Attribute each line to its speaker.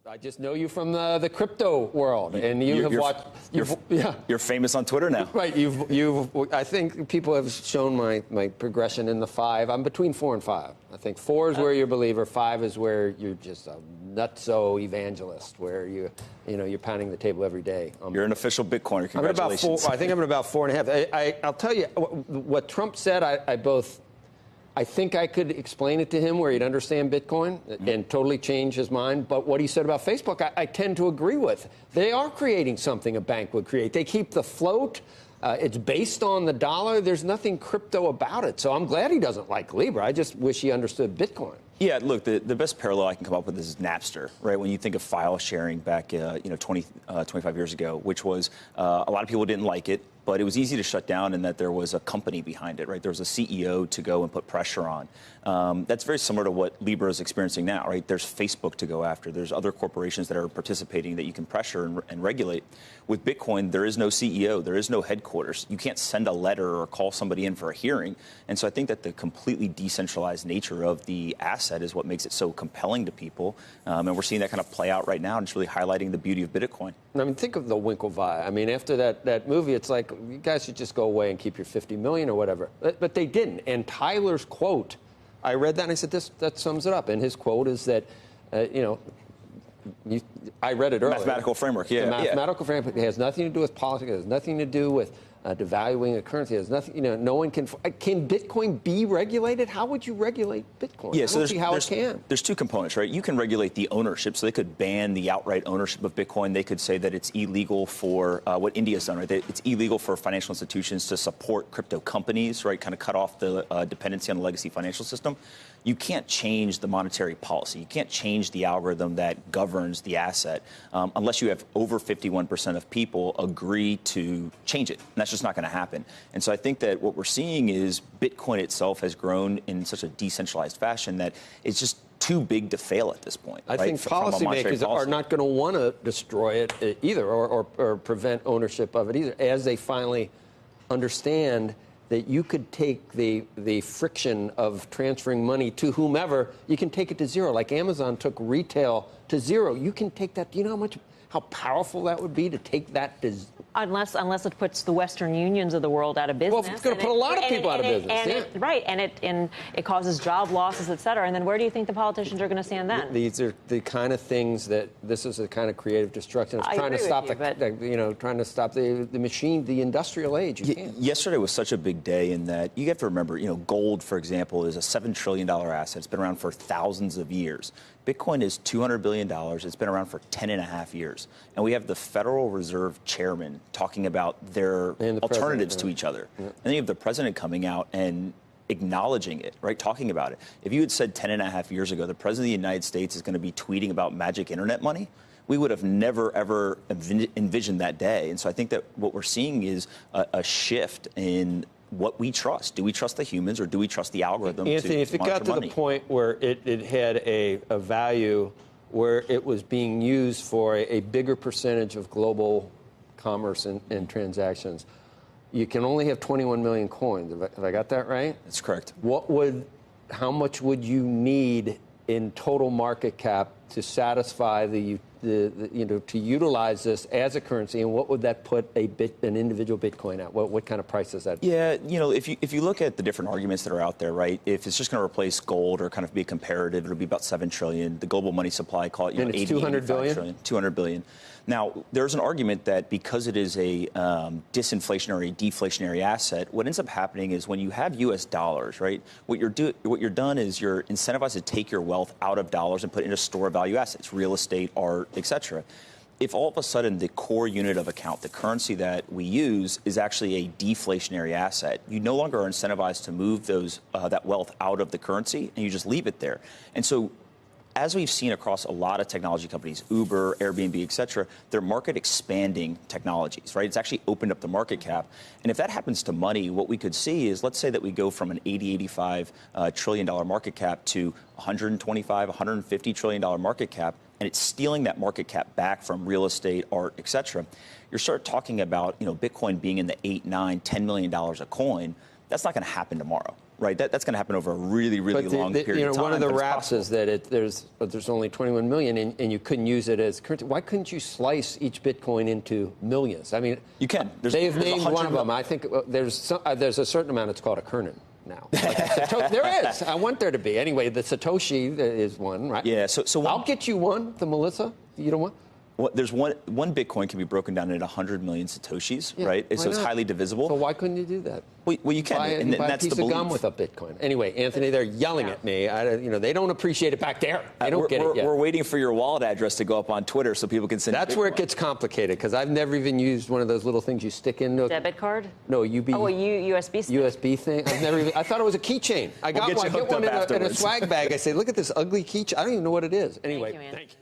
Speaker 1: I just know you from the crypto world, and
Speaker 2: You're famous on Twitter now,
Speaker 1: right? I think people have shown my progression in the 5. I'm between 4 and 5. I think 4 is where you're a believer. 5 is where you're just a nutso evangelist, where you're pounding the table every day.
Speaker 2: You're an official Bitcoiner. Congratulations.
Speaker 1: I think I'm at about 4.5. I'll tell you what Trump said. I think I could explain it to him where he'd understand Bitcoin and totally change his mind. But what he said about Facebook, I tend to agree with. They are creating something a bank would create. They keep the float. It's based on the dollar. There's nothing crypto about it. So I'm glad he doesn't like Libra. I just wish he understood Bitcoin.
Speaker 2: Yeah, look, the best parallel I can come up with is Napster, right? When you think of file sharing back, 25 years ago, which was a lot of people didn't like it, but it was easy to shut down in that there was a company behind it, right? There was a CEO to go and put pressure on. That's very similar to what Libra is experiencing now, right? There's Facebook to go after. There's other corporations that are participating that you can pressure and regulate. With Bitcoin, there is no CEO. There is no headquarters. You can't send a letter or call somebody in for a hearing. And so I think that the completely decentralized nature of the asset is what makes it so compelling to people. And we're seeing that kind of play out right now, and it's really highlighting the beauty of Bitcoin.
Speaker 1: I mean, think of the Winklevi. I mean, after that movie, it's like, you guys should just go away and keep your $50 million or whatever. But they didn't. And Tyler's quote, I read that and I said, that sums it up. And his quote is that, I read it earlier.
Speaker 2: Mathematical framework, yeah.
Speaker 1: The mathematical framework. It has nothing to do with politics. It has nothing to do with devaluing a currency. It has nothing, no one can Bitcoin be regulated? How would you regulate Bitcoin?
Speaker 2: Yeah,
Speaker 1: I don't see how it can.
Speaker 2: There's 2 components, right? You can regulate the ownership, so they could ban the outright ownership of Bitcoin. They could say that it's illegal for what India's done, right? It's illegal for financial institutions to support crypto companies, right? Kind of cut off the dependency on the legacy financial system. You can't change the monetary policy. You can't change the algorithm that governs the asset unless you have over 51% of people agree to change it. And that's just not going to happen. And so I think that what we're seeing is Bitcoin itself has grown in such a decentralized fashion that it's just too big to fail at this point.
Speaker 1: I think policymakers are not going to want to destroy it either or prevent ownership of it either, as they finally understand that you could take the friction of transferring money to whomever, you can take it to zero. Like Amazon took retail to zero. You can take that. Do you know how powerful that would be to take that to zero?
Speaker 3: Unless it puts the Western unions of the world out of business.
Speaker 1: Well, it's going to put a lot of people out of business.
Speaker 3: Right, and it causes job losses, et cetera. And then where do you think the politicians are going to stand then?
Speaker 1: These are the kind of things this is a kind of creative destruction. It's trying to stop trying to stop the machine, the industrial age.
Speaker 2: Yesterday was such a big day in that you have to remember, gold, for example, is a $7 trillion asset. It's been around for thousands of years. Bitcoin is $200 billion. It's been around for 10.5 years. And we have the Federal Reserve chairman talking about their alternatives to each other. Yeah. And then you have the president coming out and acknowledging it, right, talking about it. If you had said 10.5 years ago the president of the United States is going to be tweeting about magic internet money, we would have never, ever envisioned that day. And so I think that what we're seeing is a shift in what we trust. Do we trust the humans or do we trust the algorithm?
Speaker 1: Anthony, if it got to the point where it had a value where it was being used for a bigger percentage of global commerce and transactions, you can only have 21 million coins. Have I got that right?
Speaker 2: That's correct.
Speaker 1: How much would you need in total market cap to satisfy to utilize this as a currency, and what would that put an individual Bitcoin at? What kind of price is that?
Speaker 2: Yeah, if you look at the different arguments that are out there, right? If it's just going to replace gold or kind of be comparative, it'll be about $7 trillion. The global money supply, call it,
Speaker 1: 80, 200 billion?
Speaker 2: Trillion, 200 billion. Now, there's an argument that because it is a disinflationary, deflationary asset, what ends up happening is when you have U.S. dollars, right, what you're done is you're incentivized to take your wealth out of dollars and put it into store of value assets, real estate, art, etc. If all of a sudden the core unit of account, the currency that we use, is actually a deflationary asset, you no longer are incentivized to move that wealth out of the currency, and you just leave it there. And so, as we've seen across a lot of technology companies, Uber, Airbnb, et cetera, they're market expanding technologies, right? It's actually opened up the market cap. And if that happens to money, what we could see is, let's say that we go from an $85 trillion market cap to $125, $150 trillion market cap, and it's stealing that market cap back from real estate, art, et cetera. You're start talking about, Bitcoin being in the $8, $9, $10 million a coin. That's not going to happen tomorrow. right? That's going to happen over a really, really long period of time.
Speaker 1: One of the
Speaker 2: but it's
Speaker 1: raps
Speaker 2: possible.
Speaker 1: is that there's only 21 million, and you couldn't use it as currency. Why couldn't you slice each Bitcoin into millions? I mean,
Speaker 2: You can.
Speaker 1: They've
Speaker 2: there's
Speaker 1: named
Speaker 2: 100
Speaker 1: one of them. I think there's a certain amount. It's called a kernin now. There is. I want there to be. Anyway, the Satoshi is one, right?
Speaker 2: Yeah. So
Speaker 1: I'll get you one. The Melissa. You don't want?
Speaker 2: Well, there's one Bitcoin can be broken down into 100 million Satoshis,
Speaker 1: Yeah,
Speaker 2: right?
Speaker 1: why
Speaker 2: So it's
Speaker 1: not?
Speaker 2: highly divisible.
Speaker 1: So why couldn't you do that?
Speaker 2: Well, you can,
Speaker 1: Buy
Speaker 2: and
Speaker 1: buy
Speaker 2: that's
Speaker 1: a piece
Speaker 2: the
Speaker 1: of gum
Speaker 2: belief.
Speaker 1: with a Bitcoin. Anyway, Anthony, they're yelling at me. They don't appreciate it back there. They don't get it yet.
Speaker 2: We're waiting for your wallet address to go up on Twitter so people can send.
Speaker 1: That's where it gets complicated because I've never even used one of those little things you stick into.
Speaker 3: Debit card?
Speaker 1: No,
Speaker 3: USB stick?
Speaker 1: USB thing. I've never even. I thought it was a keychain. I got
Speaker 2: get you
Speaker 1: one. I get
Speaker 2: hooked
Speaker 1: one
Speaker 2: up
Speaker 1: in a
Speaker 2: afterwards.
Speaker 1: swag bag. I say, look at this ugly keychain. I don't even know what it is. Anyway,
Speaker 3: Thank you, Ann.
Speaker 1: thank you.